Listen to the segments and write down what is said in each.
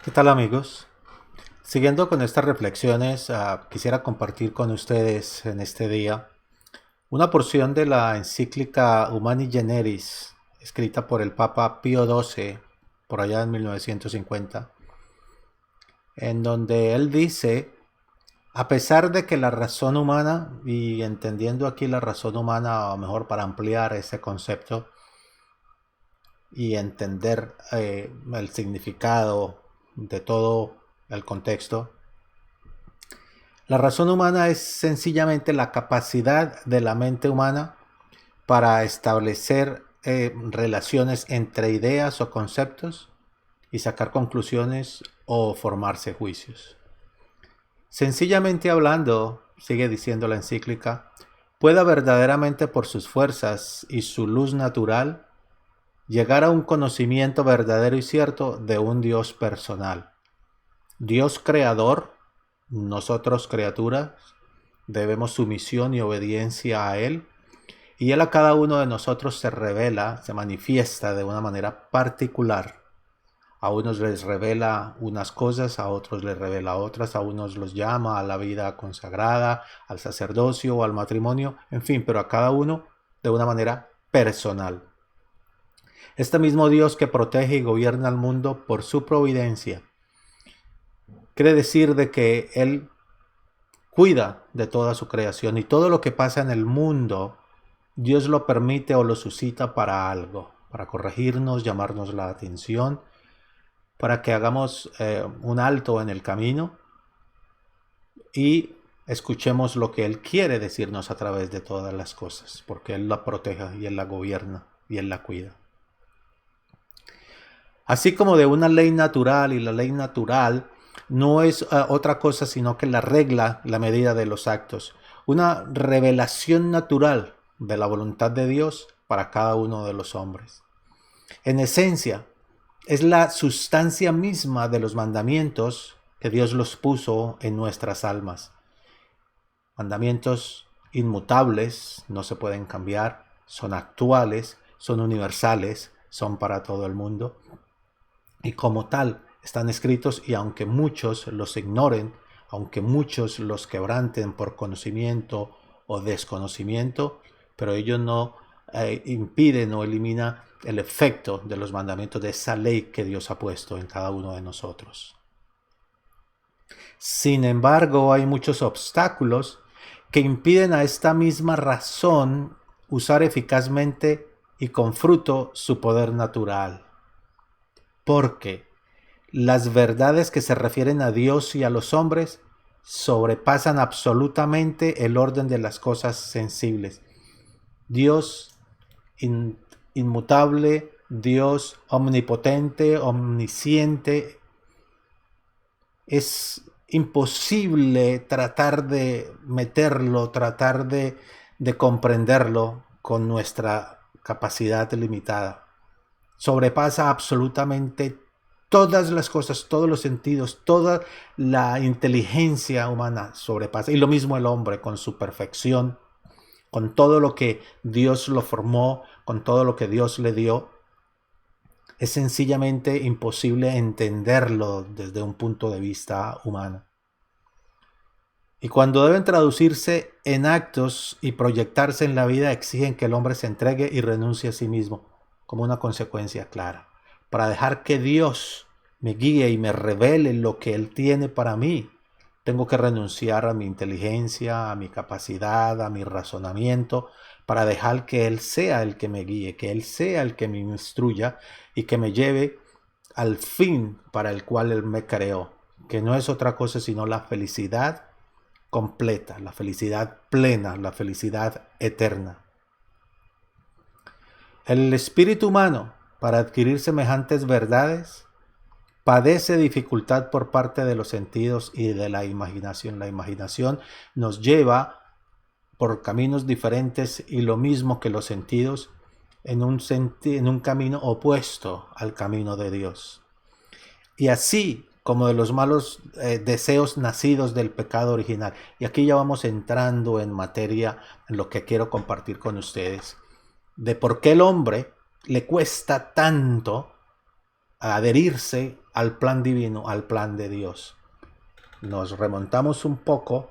¿Qué tal, amigos? Siguiendo con estas reflexiones, quisiera compartir con ustedes en este día una porción de la encíclica Humani Generis, escrita por el Papa Pío XII, por allá en 1950, en donde él dice, a pesar de que la razón humana, y entendiendo aquí la razón humana, o mejor para ampliar ese concepto y entender el significado de todo el contexto, la razón humana es sencillamente la capacidad de la mente humana para establecer relaciones entre ideas o conceptos y sacar conclusiones o formarse juicios. Sencillamente hablando, sigue diciendo la encíclica, pueda verdaderamente por sus fuerzas y su luz natural llegar a un conocimiento verdadero y cierto de un Dios personal. Dios creador, nosotros criaturas, debemos sumisión y obediencia a Él, y Él a cada uno de nosotros se revela, se manifiesta de una manera particular. A unos les revela unas cosas, a otros les revela otras, a unos los llama a la vida consagrada, al sacerdocio o al matrimonio, en fin, pero a cada uno de una manera personal. Este mismo Dios que protege y gobierna el mundo por su providencia, quiere decir de que Él cuida de toda su creación y todo lo que pasa en el mundo, Dios lo permite o lo suscita para algo, para corregirnos, llamarnos la atención, para que hagamos un alto en el camino y escuchemos lo que Él quiere decirnos a través de todas las cosas, porque Él la protege y Él la gobierna y Él la cuida. Así como de una ley natural, y la ley natural no es otra cosa sino que la regla, la medida de los actos. Una revelación natural de la voluntad de Dios para cada uno de los hombres. En esencia, es la sustancia misma de los mandamientos que Dios los puso en nuestras almas. Mandamientos inmutables, no se pueden cambiar, son actuales, son universales, son para todo el mundo. Y como tal están escritos, y aunque muchos los ignoren, aunque muchos los quebranten por conocimiento o desconocimiento, pero ello no impide, no elimina el efecto de los mandamientos, de esa ley que Dios ha puesto en cada uno de nosotros. Sin embargo, hay muchos obstáculos que impiden a esta misma razón usar eficazmente y con fruto su poder natural. Porque las verdades que se refieren a Dios y a los hombres sobrepasan absolutamente el orden de las cosas sensibles. Dios inmutable, Dios omnipotente, omnisciente, es imposible tratar de meterlo, tratar de comprenderlo con nuestra capacidad limitada. Sobrepasa absolutamente todas las cosas, todos los sentidos, toda la inteligencia humana sobrepasa. Y lo mismo el hombre con su perfección, con todo lo que Dios lo formó, con todo lo que Dios le dio. Es sencillamente imposible entenderlo desde un punto de vista humano. Y cuando deben traducirse en actos y proyectarse en la vida, exigen que el hombre se entregue y renuncie a sí mismo, como una consecuencia clara, para dejar que Dios me guíe y me revele lo que Él tiene para mí. Tengo que renunciar a mi inteligencia, a mi capacidad, a mi razonamiento, para dejar que Él sea el que me guíe, que Él sea el que me instruya y que me lleve al fin para el cual Él me creó, que no es otra cosa sino la felicidad completa, la felicidad plena, la felicidad eterna. El espíritu humano, para adquirir semejantes verdades, padece dificultad por parte de los sentidos y de la imaginación. La imaginación nos lleva por caminos diferentes y lo mismo que los sentidos en un camino opuesto al camino de Dios. Y así como de los malos deseos nacidos del pecado original. Y aquí ya vamos entrando en materia, en lo que quiero compartir con ustedes, de por qué el hombre le cuesta tanto adherirse al plan divino, al plan de Dios. Nos remontamos un poco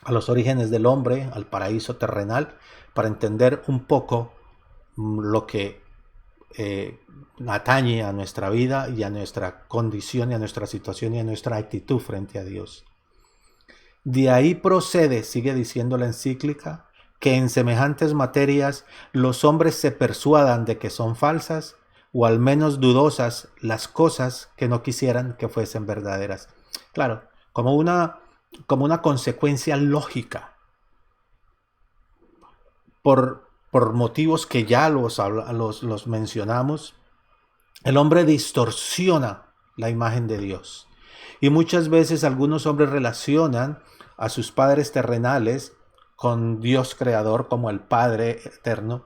a los orígenes del hombre, al paraíso terrenal, para entender un poco lo que atañe a nuestra vida y a nuestra condición y a nuestra situación y a nuestra actitud frente a Dios. De ahí procede, sigue diciendo la encíclica, que en semejantes materias los hombres se persuadan de que son falsas o al menos dudosas las cosas que no quisieran que fuesen verdaderas. Claro, como una consecuencia lógica, por motivos que ya los mencionamos, el hombre distorsiona la imagen de Dios. Y muchas veces algunos hombres relacionan a sus padres terrenales con Dios creador como el Padre eterno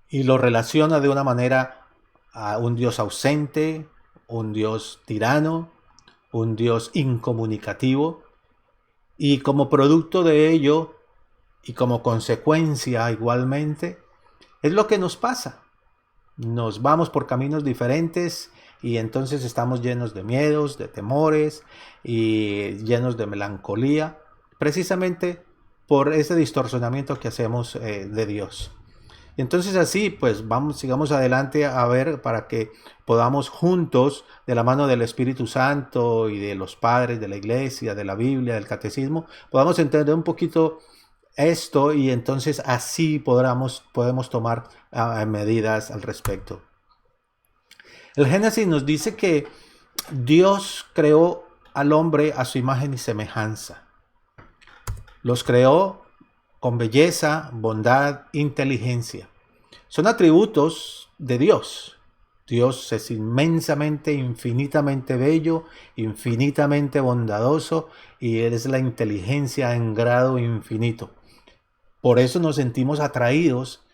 y lo relaciona de una manera a un Dios ausente, un Dios tirano, un Dios incomunicativo, y como producto de ello y como consecuencia igualmente es lo que nos pasa. Nos vamos por caminos diferentes y entonces estamos llenos de miedos, de temores y llenos de melancolía, precisamente por ese distorsionamiento que hacemos de Dios. Entonces así, pues sigamos adelante a ver para que podamos juntos, de la mano del Espíritu Santo y de los padres de la iglesia, de la Biblia, del catecismo, podamos entender un poquito esto y entonces así podemos tomar medidas al respecto. El Génesis nos dice que Dios creó al hombre a su imagen y semejanza. Los creó con belleza, bondad, inteligencia. Son atributos de Dios. Dios es inmensamente, infinitamente bello, infinitamente bondadoso y Él es la inteligencia en grado infinito. Por eso nos sentimos atraídos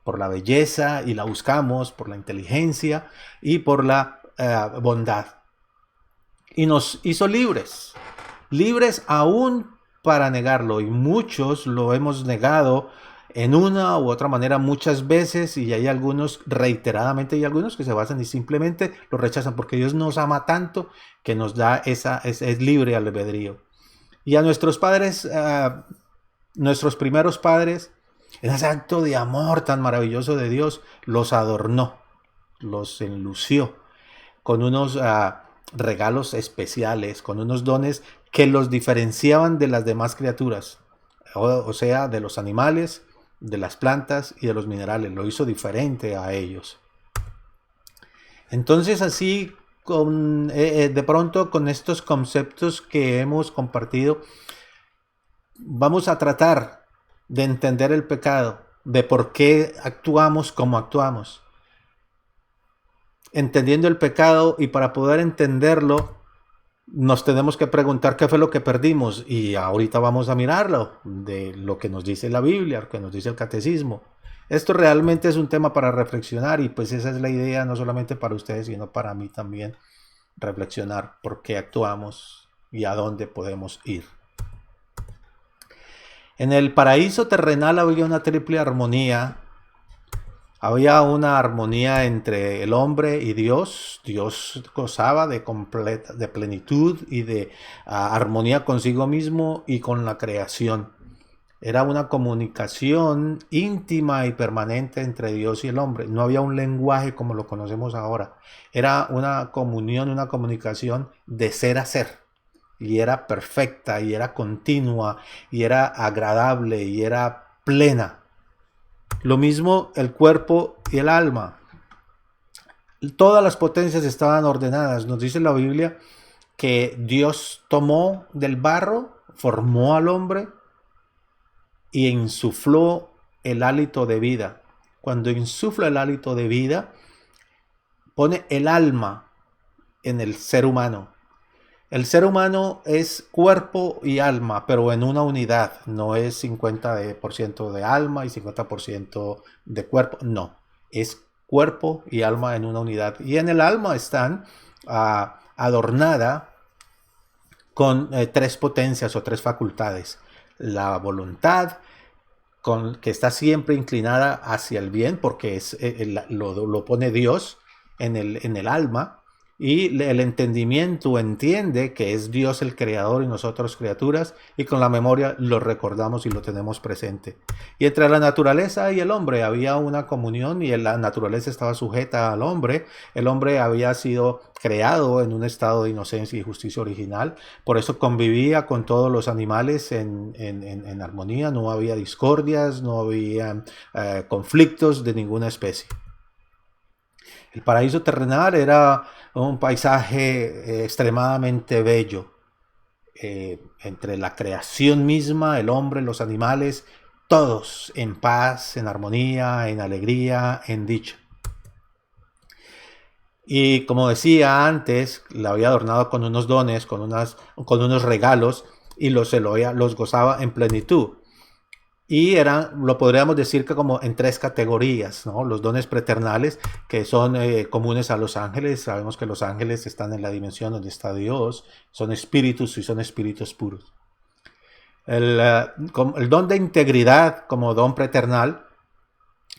por la belleza y la buscamos, por la inteligencia y por la bondad. Y nos hizo libres, libres aún para negarlo. Y muchos lo hemos negado en una u otra manera muchas veces y hay algunos reiteradamente y algunos que se basan y simplemente lo rechazan porque Dios nos ama tanto que nos da es libre albedrío. Y a nuestros padres, nuestros primeros padres, en ese acto de amor tan maravilloso de Dios, los adornó, los enlució con unos regalos especiales, con unos dones que los diferenciaban de las demás criaturas, o sea, de los animales, de las plantas y de los minerales. Lo hizo diferente a ellos. Entonces así, de pronto con estos conceptos que hemos compartido, vamos a tratar de entender el pecado, de por qué actuamos como actuamos. Entendiendo el pecado, y para poder entenderlo, nos tenemos que preguntar qué fue lo que perdimos. Y ahorita vamos a mirarlo, de lo que nos dice la Biblia, lo que nos dice el catecismo. Esto realmente es un tema para reflexionar y pues esa es la idea, no solamente para ustedes, sino para mí también, reflexionar por qué actuamos y a dónde podemos ir. En el paraíso terrenal había una triple armonía. Había una armonía entre el hombre y Dios. Dios gozaba de plenitud y de armonía consigo mismo y con la creación. Era una comunicación íntima y permanente entre Dios y el hombre. No había un lenguaje como lo conocemos ahora. Era una comunión, una comunicación de ser a ser. Y era perfecta, y era continua, y era agradable, y era plena. Lo mismo el cuerpo y el alma. Todas las potencias estaban ordenadas. Nos dice la Biblia que Dios tomó del barro, formó al hombre y insufló el hálito de vida. Cuando insufla el hálito de vida, pone el alma en el ser humano. El ser humano es cuerpo y alma, pero en una unidad. No es 50% de alma y 50% de cuerpo. No, es cuerpo y alma en una unidad. Y en el alma están adornada con tres potencias o tres facultades. La voluntad, que está siempre inclinada hacia el bien, porque lo pone Dios. en el alma, y el entendimiento entiende que es Dios el creador y nosotros criaturas, y con la memoria lo recordamos y lo tenemos presente. Y entre la naturaleza y el hombre había una comunión, y la naturaleza estaba sujeta al hombre. El hombre había sido creado en un estado de inocencia y justicia original, por eso convivía con todos los animales en armonía, no había discordias, no había conflictos de ninguna especie. El paraíso terrenal era un paisaje extremadamente bello, entre la creación misma, el hombre, los animales, todos en paz, en armonía, en alegría, en dicha. Y como decía antes, la había adornado con unos dones, con unos regalos, y los gozaba en plenitud. Y lo podríamos decir que como en tres categorías, ¿no? Los dones preternales, que son comunes a los ángeles. Sabemos que los ángeles están en la dimensión donde está Dios, son espíritus y son espíritus puros. El don de integridad como don preternal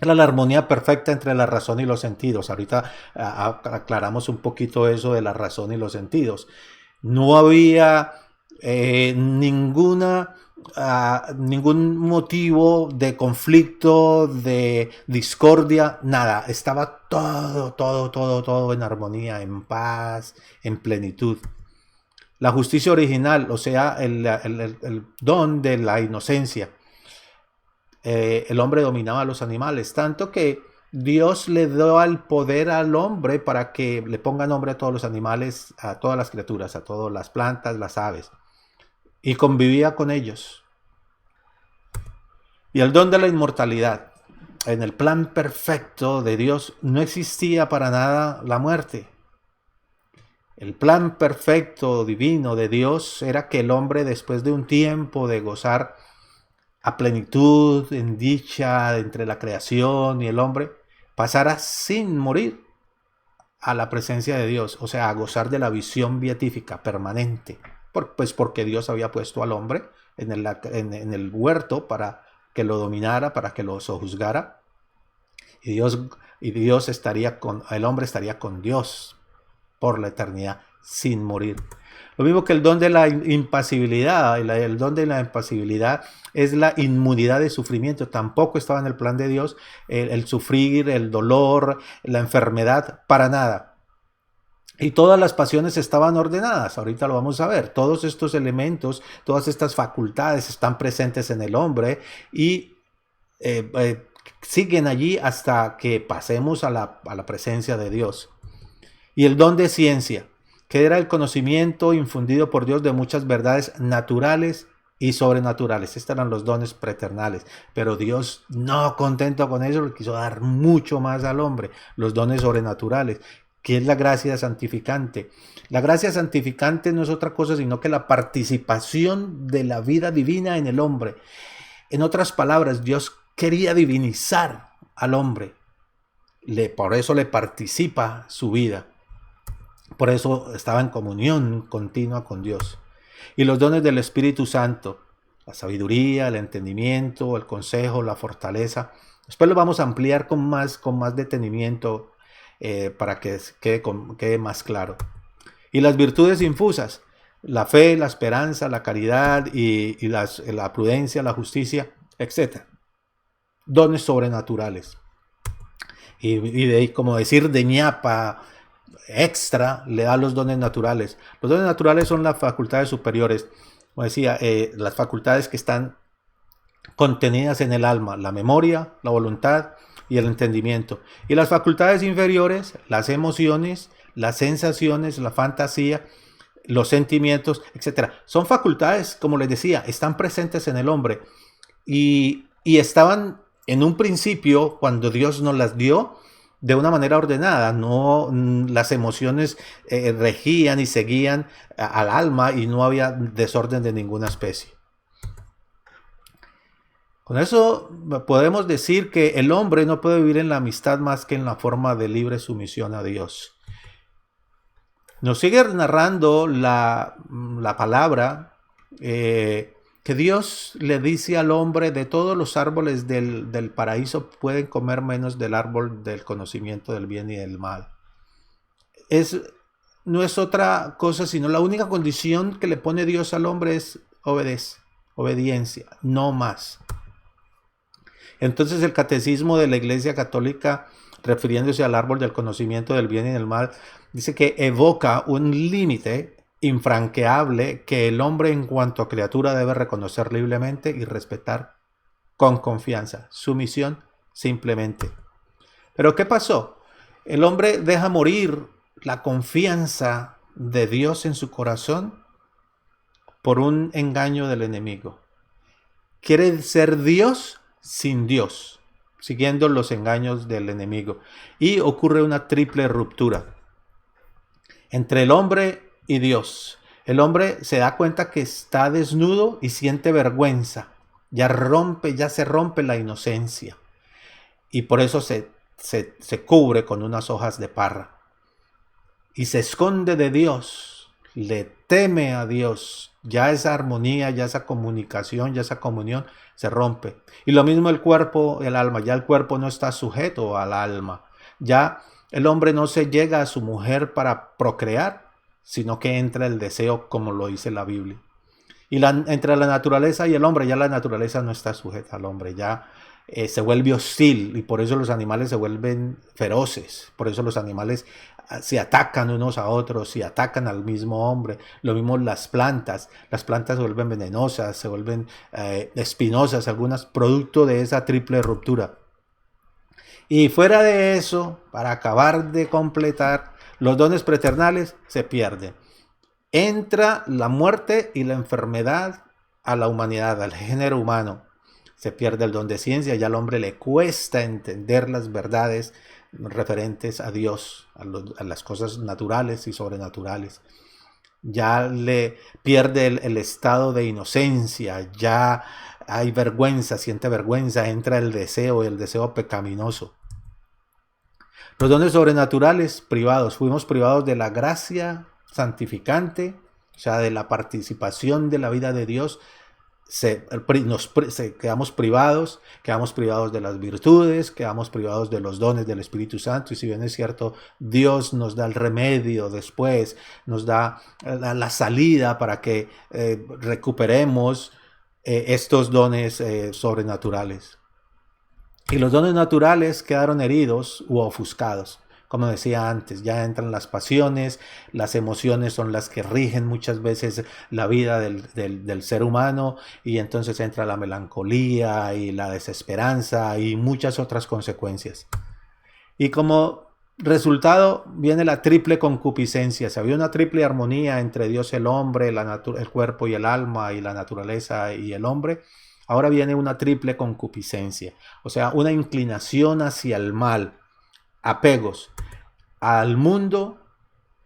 era la armonía perfecta entre la razón y los sentidos. Ahorita aclaramos un poquito eso de la razón y los sentidos. No había ningún motivo de conflicto, de discordia, nada. Estaba todo en armonía, en paz, en plenitud. La justicia original, o sea, el don de la inocencia. El hombre dominaba a los animales, tanto que Dios le dio el poder al hombre para que le ponga nombre a todos los animales, a todas las criaturas, a todas las plantas, las aves, y convivía con ellos. Y el don de la inmortalidad. En el plan perfecto de Dios no existía para nada la muerte. El plan perfecto divino de Dios era que el hombre, después de un tiempo de gozar a plenitud, en dicha entre la creación y el hombre, pasara sin morir a la presencia de Dios, o sea, a gozar de la visión beatífica permanente, pues porque Dios había puesto al hombre en el huerto para que lo dominara, para que lo sojuzgara, y Dios el hombre estaría con Dios por la eternidad sin morir. Lo mismo que el don de la impasibilidad. El don de la impasibilidad es la inmunidad de sufrimiento. Tampoco estaba en el plan de Dios el sufrir, el dolor, la enfermedad, para nada. Y todas las pasiones estaban ordenadas. Ahorita lo vamos a ver. Todos estos elementos, todas estas facultades están presentes en el hombre y siguen allí hasta que pasemos a la presencia de Dios. Y el don de ciencia, que era el conocimiento infundido por Dios de muchas verdades naturales y sobrenaturales. Estos eran los dones preternales. Pero Dios, no contento con eso, le quiso dar mucho más al hombre, los dones sobrenaturales, que es la gracia santificante. La gracia santificante no es otra cosa sino que la participación de la vida divina en el hombre. En otras palabras, Dios quería divinizar al hombre. Por eso le participa su vida. Por eso estaba en comunión continua con Dios. Y los dones del Espíritu Santo, la sabiduría, el entendimiento, el consejo, la fortaleza. Después lo vamos a ampliar con más detenimiento para que quede más claro. Y las virtudes infusas, la fe, la esperanza, la caridad y la prudencia, la justicia, etc. Dones sobrenaturales. Y como decir de ñapa extra, le da los dones naturales. Los dones naturales son las facultades superiores, como decía, las facultades que están contenidas en el alma, la memoria, la voluntad y el entendimiento. Y las facultades inferiores, las emociones, las sensaciones, la fantasía, los sentimientos, etc. Son facultades, como les decía, están presentes en el hombre y estaban en un principio, cuando Dios nos las dio, de una manera ordenada. No, las emociones regían y seguían al alma y no había desorden de ninguna especie. Con eso podemos decir que el hombre no puede vivir en la amistad más que en la forma de libre sumisión a Dios. Nos sigue narrando la palabra que Dios le dice al hombre: de todos los árboles del paraíso pueden comer menos del árbol del conocimiento del bien y del mal. es, no es otra cosa, sino la única condición que le pone Dios al hombre es obediencia, no más. Entonces el catecismo de la Iglesia Católica, refiriéndose al árbol del conocimiento del bien y del mal, dice que evoca un límite infranqueable que el hombre en cuanto a criatura debe reconocer libremente y respetar con confianza. Su misión simplemente. Pero ¿qué pasó? El hombre deja morir la confianza de Dios en su corazón por un engaño del enemigo. Quiere ser Dios sin Dios, siguiendo los engaños del enemigo. Y ocurre una triple ruptura entre el hombre y Dios. El hombre se da cuenta que está desnudo y siente vergüenza. Ya se rompe la inocencia. Y por eso se cubre con unas hojas de parra. Y se esconde de Dios. Le teme a Dios. Ya esa armonía, ya esa comunicación, ya esa comunión se rompe. Y lo mismo el cuerpo, el alma. Ya el cuerpo no está sujeto al alma. Ya el hombre no se llega a su mujer para procrear, sino que entra el deseo, como lo dice la Biblia. Y entre la naturaleza y el hombre, ya la naturaleza no está sujeta al hombre, ya se vuelve hostil, y por eso los animales se vuelven feroces, por eso los animales se atacan unos a otros y atacan al mismo hombre. Lo mismo las plantas se vuelven venenosas, se vuelven espinosas, algunas producto de esa triple ruptura. Y fuera de eso, para acabar de completar, los dones preternales se pierden. Entra la muerte y la enfermedad a la humanidad, al género humano. Se pierde el don de ciencia, ya al hombre le cuesta entender las verdades referentes a Dios, a las cosas naturales y sobrenaturales. Ya le pierde el estado de inocencia, ya hay vergüenza, siente vergüenza, entra el deseo pecaminoso. Los dones sobrenaturales privados, fuimos privados de la gracia santificante, o sea, de la participación de la vida de Dios. Quedamos privados de las virtudes, quedamos privados de los dones del Espíritu Santo. Y si bien es cierto, Dios nos da el remedio después, nos da la salida para que recuperemos estos dones sobrenaturales. Y los dones naturales quedaron heridos u ofuscados. Como decía antes, ya entran las pasiones, las emociones son las que rigen muchas veces la vida del ser humano, y entonces entra la melancolía y la desesperanza y muchas otras consecuencias. Y como resultado viene la triple concupiscencia. Si había una triple armonía entre Dios, el hombre, el cuerpo y el alma, y la naturaleza y el hombre, ahora viene una triple concupiscencia, o sea, una inclinación hacia el mal, apegos al mundo,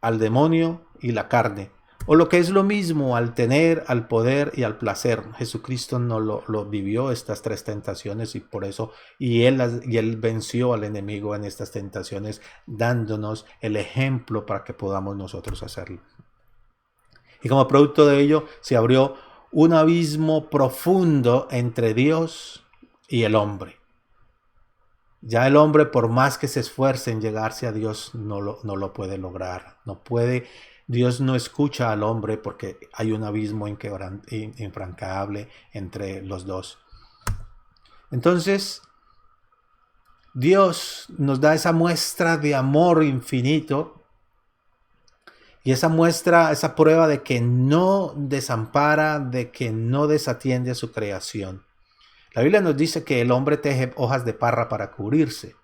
al demonio y la carne, o lo que es lo mismo, al tener, al poder y al placer. Jesucristo no lo vivió, estas tres tentaciones, y por eso él venció al enemigo en estas tentaciones, dándonos el ejemplo para que podamos nosotros hacerlo. Y como producto de ello se abrió un abismo profundo entre Dios y el hombre. Ya el hombre, por más que se esfuerce en llegarse a Dios, no lo puede lograr. No puede. Dios no escucha al hombre porque hay un abismo infranqueable entre los dos. Entonces, Dios nos da esa muestra de amor infinito, y esa muestra, esa prueba de que no desampara, de que no desatiende a su creación. La Biblia nos dice que el hombre teje hojas de parra para cubrirse.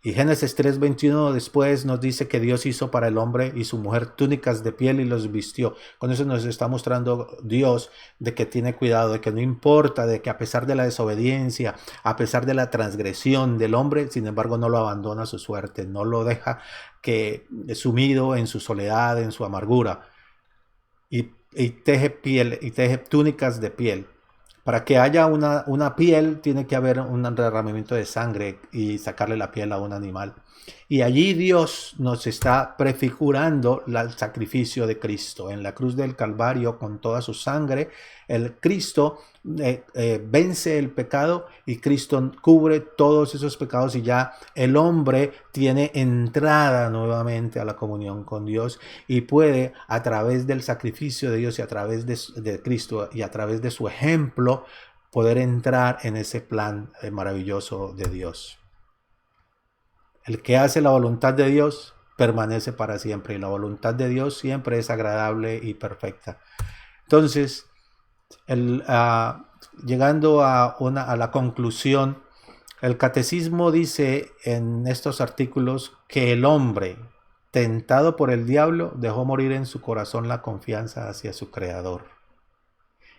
Y Génesis 3:21 después nos dice que Dios hizo para el hombre y su mujer túnicas de piel y los vistió. Con eso nos está mostrando Dios de que tiene cuidado, de que no importa, de que a pesar de la desobediencia, a pesar de la transgresión del hombre, sin embargo no lo abandona a su suerte, no lo deja que sumido en su soledad, en su amargura. Y teje túnicas de piel. Para que haya una piel, tiene que haber un derramamiento de sangre y sacarle la piel a un animal. Y allí Dios nos está prefigurando el sacrificio de Cristo. En la cruz del Calvario, con toda su sangre, el Cristo vence el pecado y Cristo cubre todos esos pecados y ya el hombre tiene entrada nuevamente a la comunión con Dios y puede, a través del sacrificio de Dios y a través de Cristo y a través de su ejemplo, poder entrar en ese plan maravilloso de Dios. El que hace la voluntad de Dios permanece para siempre y la voluntad de Dios siempre es agradable y perfecta. Entonces, llegando a la conclusión, el catecismo dice en estos artículos que el hombre, tentado por el diablo, dejó morir en su corazón la confianza hacia su creador.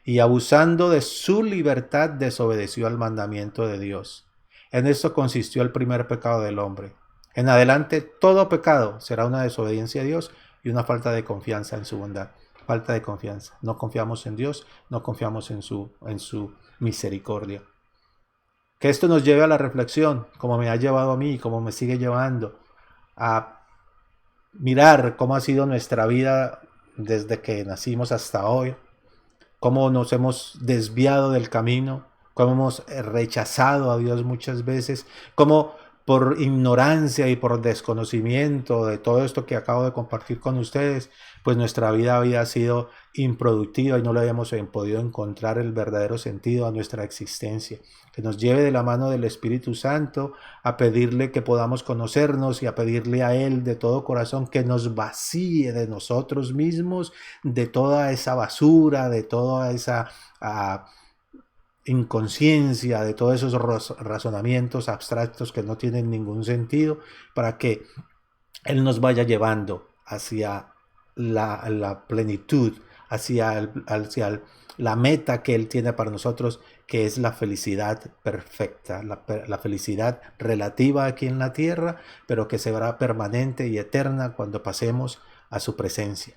Y abusando de su libertad, desobedeció al mandamiento de Dios. En esto consistió el primer pecado del hombre. En adelante, todo pecado será una desobediencia a Dios y una falta de confianza en su bondad. Falta de confianza. No confiamos en Dios, no confiamos en su misericordia. Que esto nos lleve a la reflexión, como me ha llevado a mí y como me sigue llevando, a mirar cómo ha sido nuestra vida desde que nacimos hasta hoy, cómo nos hemos desviado del camino, cómo hemos rechazado a Dios muchas veces, cómo por ignorancia y por desconocimiento de todo esto que acabo de compartir con ustedes, pues nuestra vida había sido improductiva y no le habíamos podido encontrar el verdadero sentido a nuestra existencia. Que nos lleve de la mano del Espíritu Santo a pedirle que podamos conocernos y a pedirle a Él de todo corazón que nos vacíe de nosotros mismos, de toda esa basura, de toda esa inconsciencia, de todos esos razonamientos abstractos que no tienen ningún sentido, para que Él nos vaya llevando hacia la plenitud, hacia la meta que Él tiene para nosotros, que es la felicidad perfecta, la felicidad relativa aquí en la tierra, pero que será permanente y eterna cuando pasemos a su presencia.